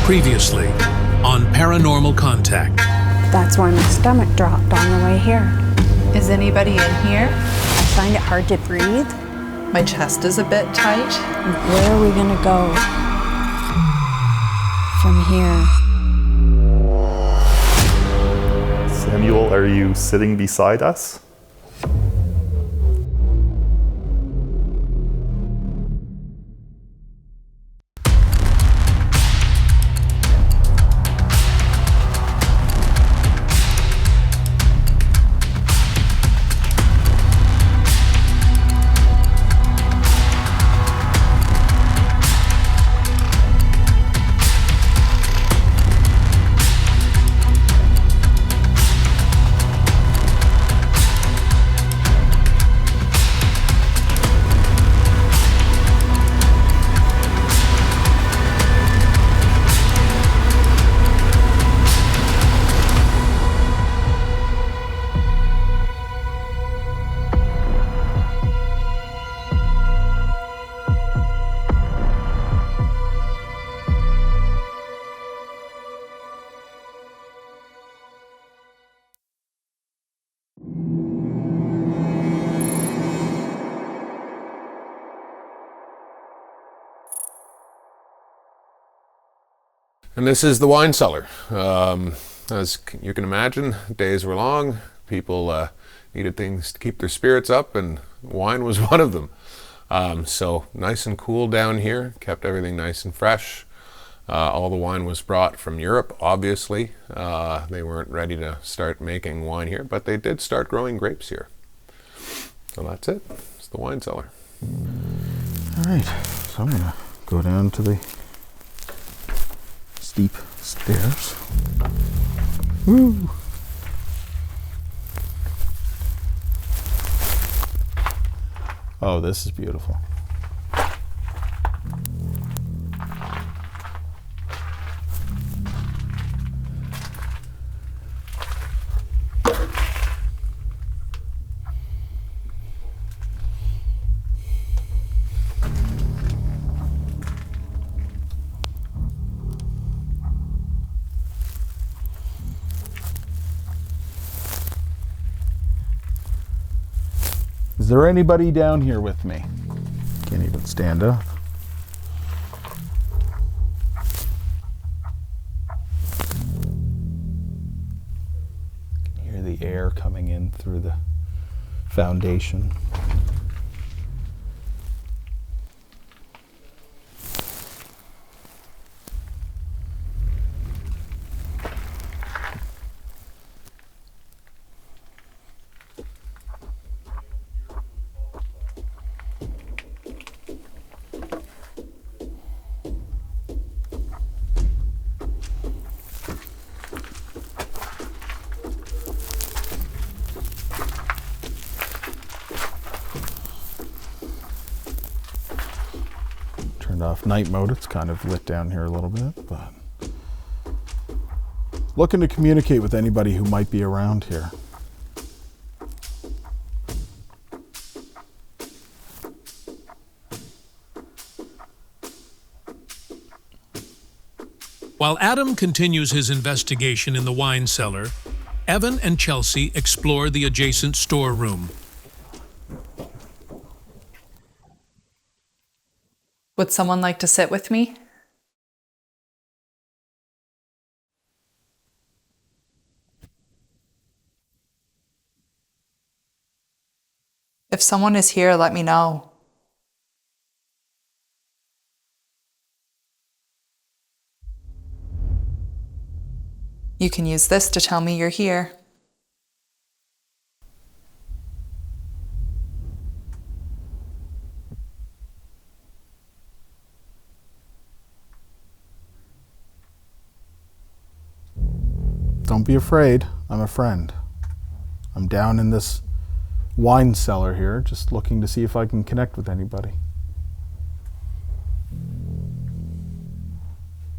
Previously on Paranormal Contact. That's why my stomach dropped on the way here. Is anybody in here? I find it hard to breathe. My chest is a bit tight. Where are we gonna go from here? Samuel, are you sitting beside us? And this is the wine cellar. As you can imagine, days were long. People needed things to keep their spirits up, and wine was one of them. So nice and cool down here, kept everything nice and fresh. All the wine was brought from Europe, obviously. They weren't ready to start making wine here, but they did start growing grapes here. So that's it. It's the wine cellar. All right, so I'm gonna go down to the steep stairs. Woo! Oh, this is beautiful. Is there anybody down here with me? Can't even stand up. Can hear the air coming in through the foundation. Off night mode. It's kind of lit down here a little bit, but looking to communicate with anybody who might be around here. While Adam continues his investigation in the wine cellar, Evan and Chelsea explore the adjacent storeroom. Would someone like to sit with me? If someone is here, let me know. You can use this to tell me you're here. Don't be afraid. I'm a friend. I'm down in this wine cellar here, just looking to see if I can connect with anybody.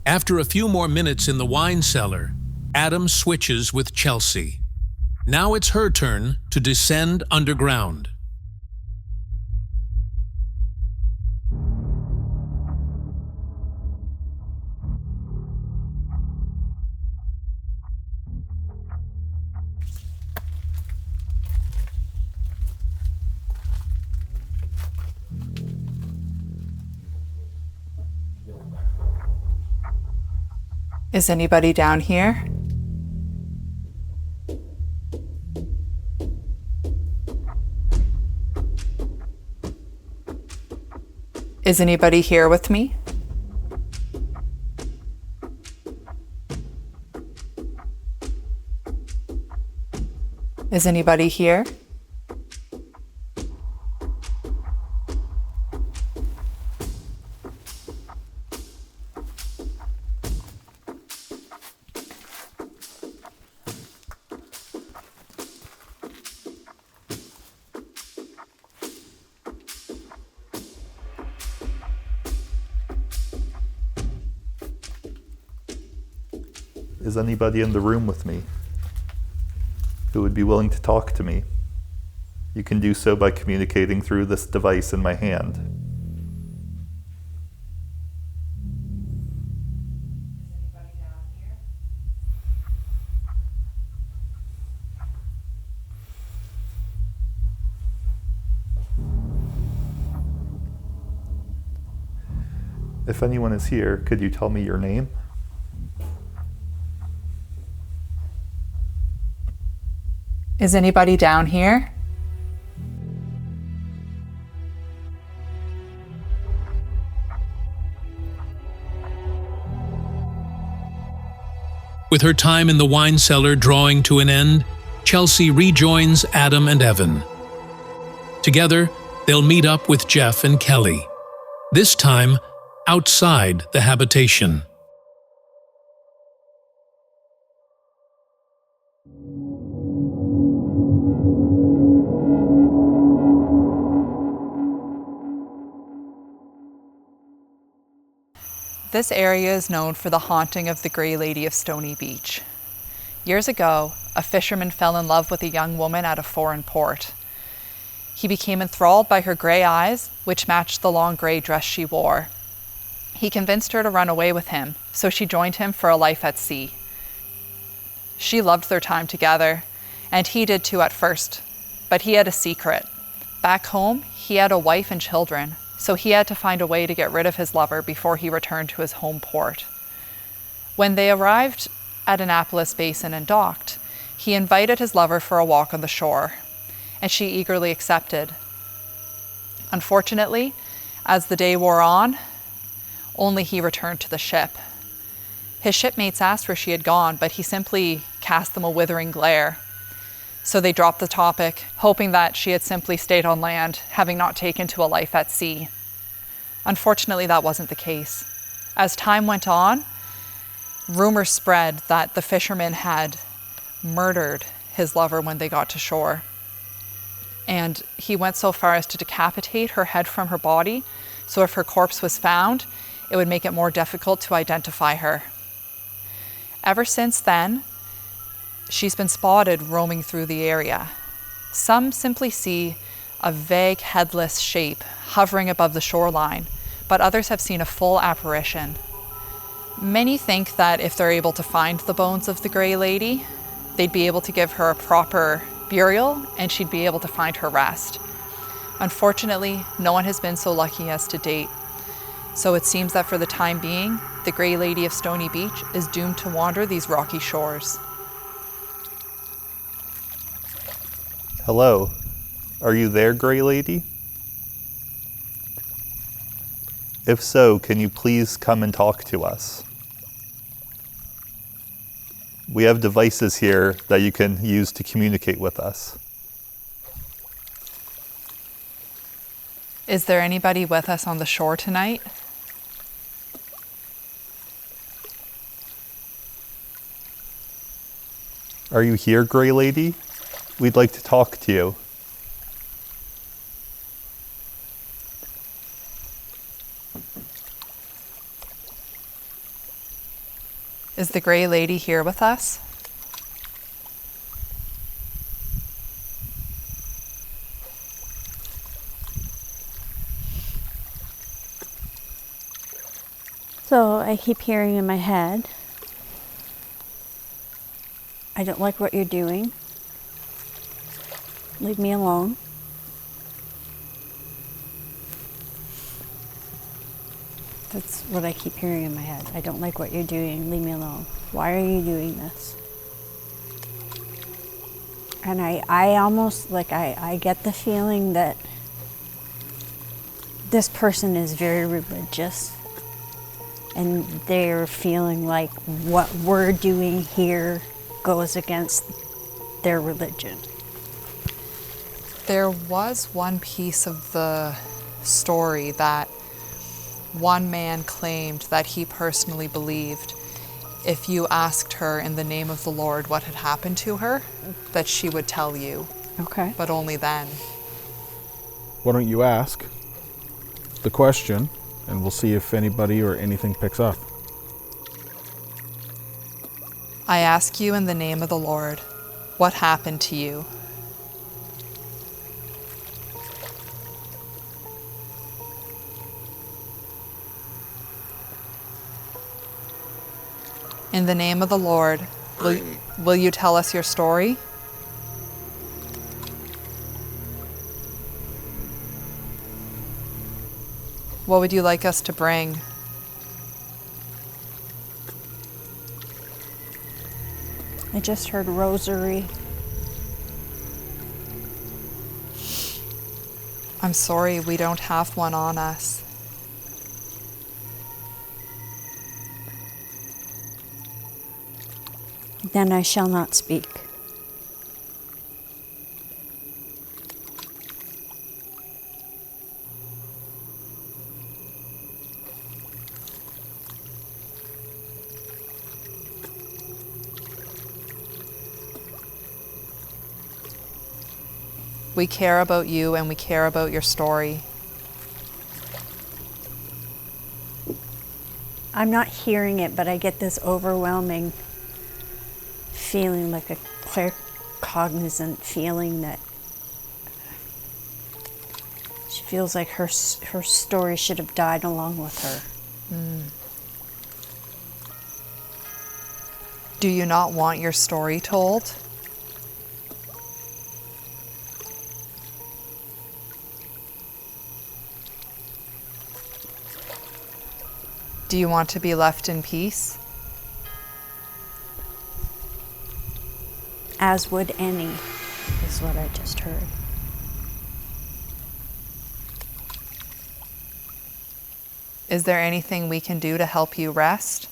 After a few more minutes in the wine cellar, Adam switches with Chelsea. Now it's her turn to descend underground. Is anybody down here? Is anybody here with me? Is anybody here? Is anybody in the room with me who would be willing to talk to me? You can do so by communicating through this device in my hand. If anyone is here, could you tell me your name? Is anybody down here? With her time in the wine cellar drawing to an end, Chelsea rejoins Adam and Evan. Together, they'll meet up with Jeff and Kelly, this time outside the habitation. This area is known for the haunting of the Grey Lady of Stoney Beach. Years ago, a fisherman fell in love with a young woman at a foreign port. He became enthralled by her grey eyes, which matched the long grey dress she wore. He convinced her to run away with him, so she joined him for a life at sea. She loved their time together, and he did too at first, but he had a secret. Back home, he had a wife and children, so he had to find a way to get rid of his lover before he returned to his home port. When they arrived at Annapolis Basin and docked, he invited his lover for a walk on the shore, and she eagerly accepted. Unfortunately, as the day wore on, only he returned to the ship. His shipmates asked where she had gone, but he simply cast them a withering glare. So they dropped the topic, hoping that she had simply stayed on land, having not taken to a life at sea. Unfortunately, that wasn't the case. As time went on, rumors spread that the fisherman had murdered his lover when they got to shore. And he went so far as to decapitate her head from her body, so if her corpse was found, it would make it more difficult to identify her. Ever since then, she's been spotted roaming through the area. Some simply see a vague headless shape hovering above the shoreline, but others have seen a full apparition. Many think that if they're able to find the bones of the Grey Lady, they'd be able to give her a proper burial and she'd be able to find her rest. Unfortunately, no one has been so lucky as to date. So it seems that for the time being, the Grey Lady of Stoney Beach is doomed to wander these rocky shores. Hello, are you there, Grey Lady? If so, can you please come and talk to us? We have devices here that you can use to communicate with us. Is there anybody with us on the shore tonight? Are you here, Grey Lady? We'd like to talk to you. Is the Grey Lady here with us? So I keep hearing in my head, I don't like what you're doing. Leave me alone. That's what I keep hearing in my head. I don't like what you're doing. Leave me alone. Why are you doing this? And I almost, like, I get the feeling that this person is very religious. And they're feeling like what we're doing here goes against their religion. There was one piece of the story that one man claimed that he personally believed if you asked her in the name of the Lord what had happened to her, that she would tell you. Okay. But only then. Why don't you ask the question, and we'll see if anybody or anything picks up. I ask you in the name of the Lord, what happened to you? In the name of the Lord, will you tell us your story? What would you like us to bring? I just heard rosary. I'm sorry, we don't have one on us. Then I shall not speak. We care about you and we care about your story. I'm not hearing it, but I get this overwhelming feeling, like a claircognizant feeling that she feels like her story should have died along with her. Do you not want your story told? Do you want to be left in peace? As would any, is what I just heard. Is there anything we can do to help you rest?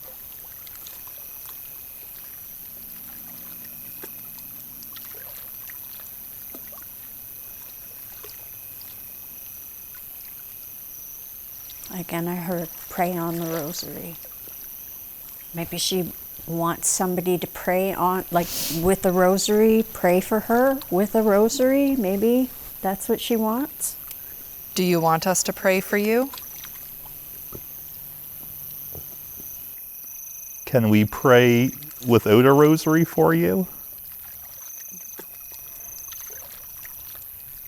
Again, I heard pray on the rosary. Maybe she wants somebody to pray on, like with the rosary, pray for her with a rosary. Maybe that's what she wants. Do you want us to pray for you? Can we pray without a rosary for you?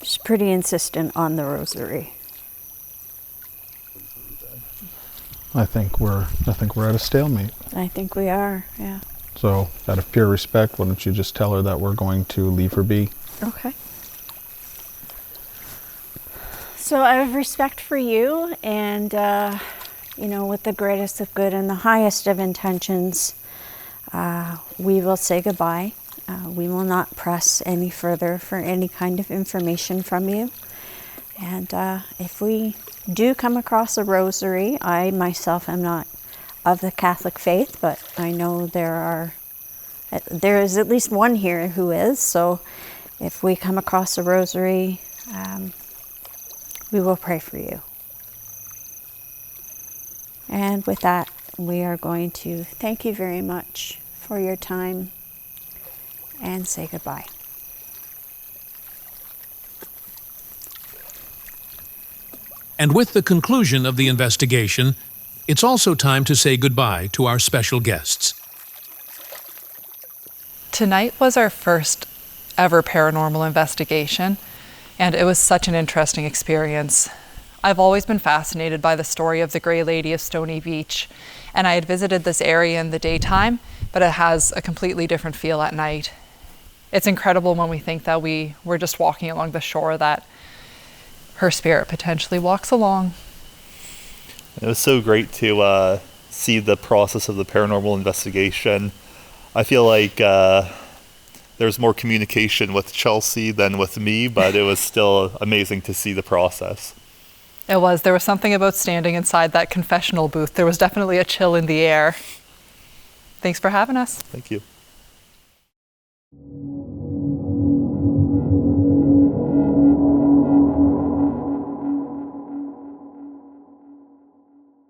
She's pretty insistent on the rosary. I think we're at a stalemate. I think we are, yeah. So, out of pure respect, why don't you just tell her that we're going to leave her be? Okay. So I have respect for you, and with the greatest of good and the highest of intentions, we will say goodbye. We will not press any further for any kind of information from you. And if we do come across a rosary, I myself am not of the Catholic faith, but I know there is at least one here who is. So if we come across a rosary, we will pray for you. And with that, we are going to thank you very much for your time and say goodbye. And with the conclusion of the investigation, it's also time to say goodbye to our special guests. Tonight was our first ever paranormal investigation, and it was such an interesting experience. I've always been fascinated by the story of the Grey Lady of Stoney Beach, and I had visited this area in the daytime, but it has a completely different feel at night. It's incredible when we think that we were just walking along the shore that her spirit potentially walks along. It was so great to see the process of the paranormal investigation. I feel like there's more communication with Chelsea than with me, but it was still amazing to see the process. It was. There was something about standing inside that confessional booth. There was definitely a chill in the air. Thanks for having us. Thank you.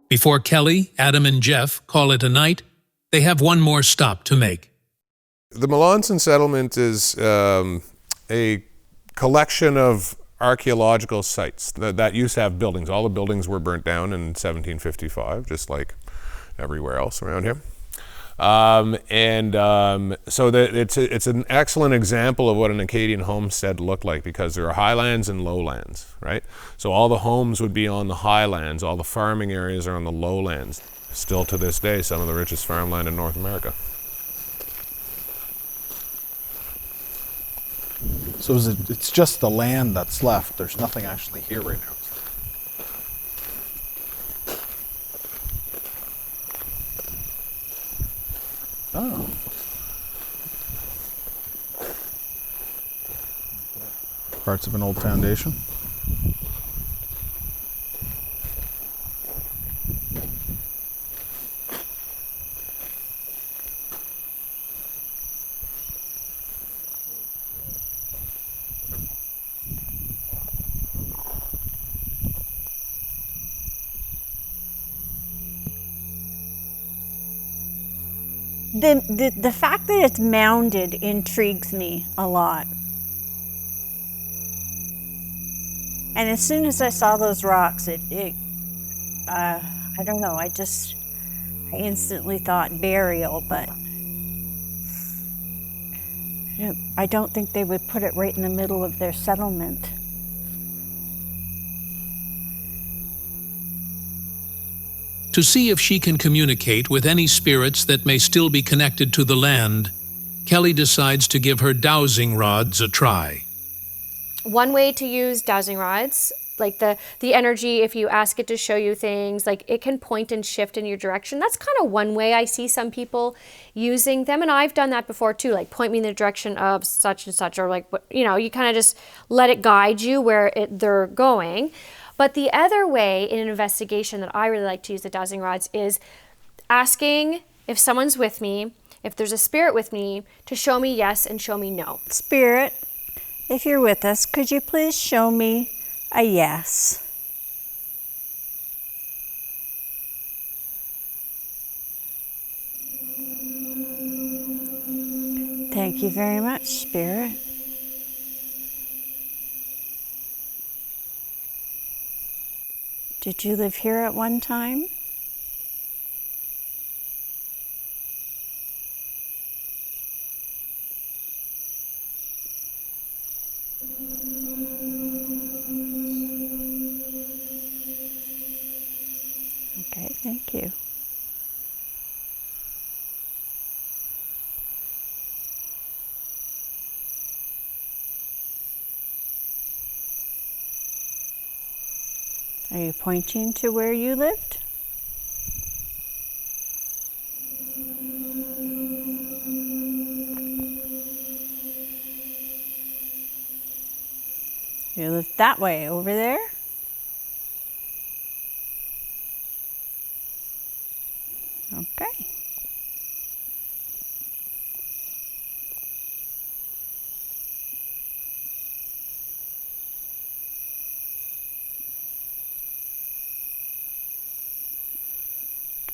Before Kelly, Adam, and Jeff call it a night, they have one more stop to make. The Melanson Settlement is a collection of archaeological sites that used to have buildings. All the buildings were burnt down in 1755, just like everywhere else around here. So it's an excellent example of what an Acadian homestead looked like, because there are highlands and lowlands, right? So all the homes would be on the highlands, all the farming areas are on the lowlands. Still to this day, some of the richest farmland in North America. So it's just the land that's left. There's nothing actually here right now. Oh. Parts of an old foundation. The fact that it's mounded intrigues me a lot. And as soon as I saw those rocks, I don't know, I instantly thought burial, but I don't think they would put it right in the middle of their settlement. To see if she can communicate with any spirits that may still be connected to the land, Kelly decides to give her dowsing rods a try. One way to use dowsing rods, like the energy, if you ask it to show you things, like it can point and shift in your direction. That's kind of one way I see some people using them, and I've done that before too, like point me in the direction of such and such, or like, you know, you kind of just let it guide you where they're going. But the other way in an investigation that I really like to use the dowsing rods is asking if someone's with me, if there's a spirit with me, to show me yes and show me no. Spirit, if you're with us, could you please show me a yes? Thank you very much, Spirit. Did you live here at one time? Okay, thank you. Are you pointing to where you lived? You lived that way, over there? Okay.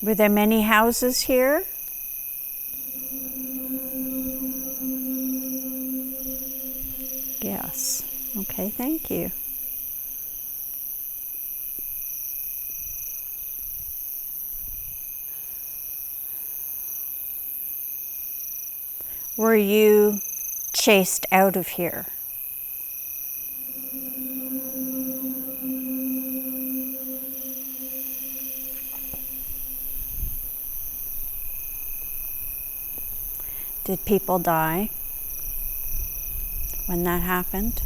Were there many houses here? Yes. Okay, thank you. Were you chased out of here? Did people die when that happened?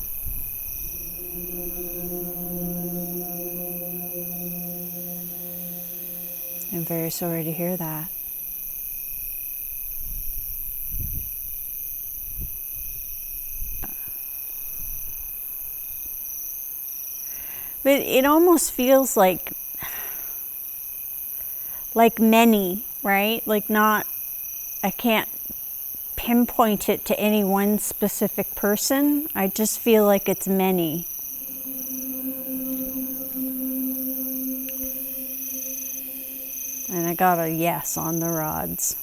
I'm very sorry to hear that. But it almost feels like many, right? Like not, I can't pinpoint it to any one specific person. I just feel like it's many. And I got a yes on the rods.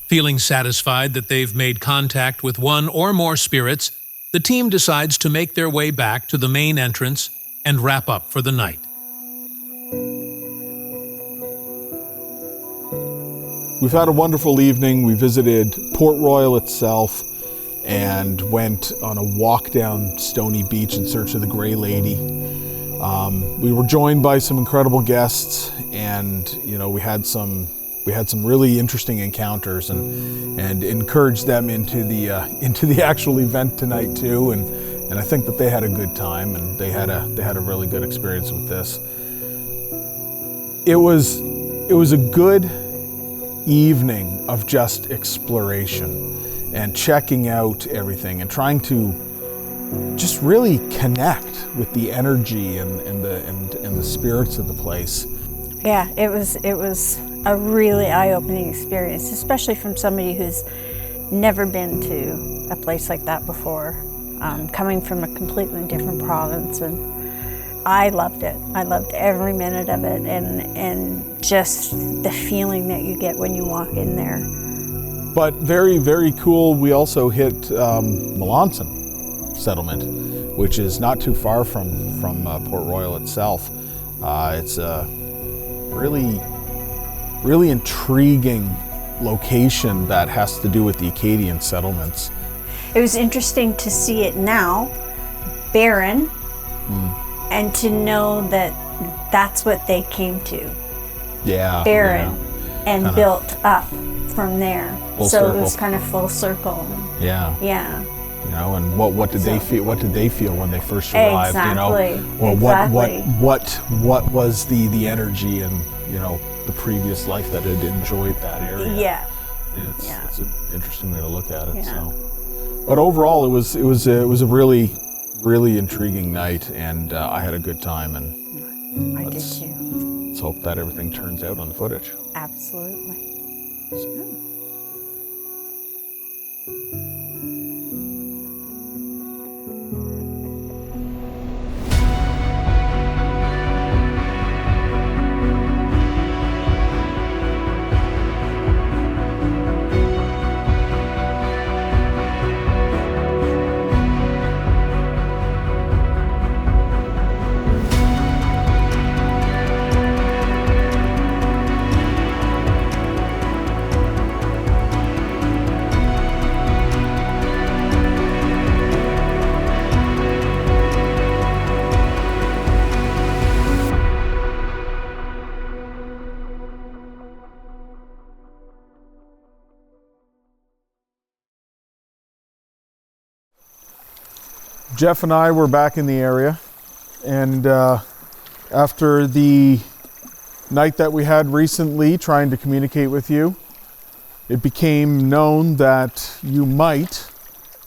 Feeling satisfied that they've made contact with one or more spirits, the team decides to make their way back to the main entrance and wrap up for the night. We've had a wonderful evening. We visited Port Royal itself and went on a walk down Stoney Beach in search of the Grey Lady. We were joined by some incredible guests, and we had some really interesting encounters, and encouraged them into the actual event tonight too. And I think that they had a good time, and they had a really good experience with this. It was a good evening of just exploration and checking out everything and trying to just really connect with the energy and the spirits of the place. Yeah, it was a really eye-opening experience, especially from somebody who's never been to a place like that before, coming from a completely different province. And I loved it. I loved every minute of it, and just the feeling that you get when you walk in there. But very, very cool, we also hit Melanson Settlement, which is not too far from Port Royal itself. It's a really intriguing location that has to do with the Acadian settlements. It was interesting to see it now, barren, and to know that that's what they came to. Yeah. Barren, and kinda built up from there. Full so circle. it was kind of full circle. Yeah. Yeah. And what did they feel? What did they feel when they first arrived? Exactly. Well, exactly. what was the energy and the previous life that had enjoyed that area? Yeah. It's an interesting way to look at it. Yeah. So, but overall, it was a really intriguing night, and I had a good time. And I did too. let's hope that everything turns out on the footage. Absolutely. Jeff and I were back in the area, and after the night that we had recently trying to communicate with you, it became known that you might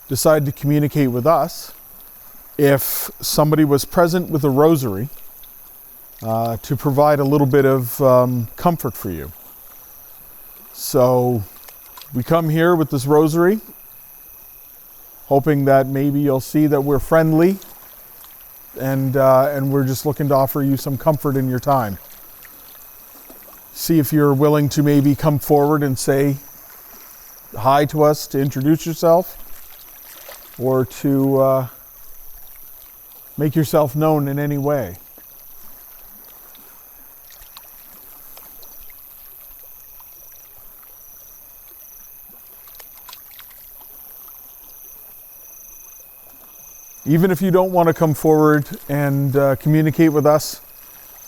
decide to communicate with us if somebody was present with a rosary to provide a little bit of comfort for you. So we come here with this rosary, hoping that maybe you'll see that we're friendly, and we're just looking to offer you some comfort in your time. See if you're willing to maybe come forward and say hi to us, to introduce yourself, or to make yourself known in any way. Even if you don't want to come forward and communicate with us,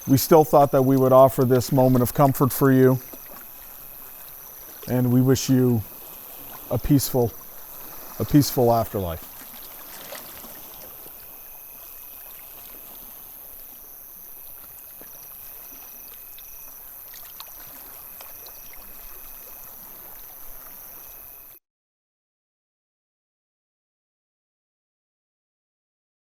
we still thought that we would offer this moment of comfort for you. And we wish you a peaceful afterlife.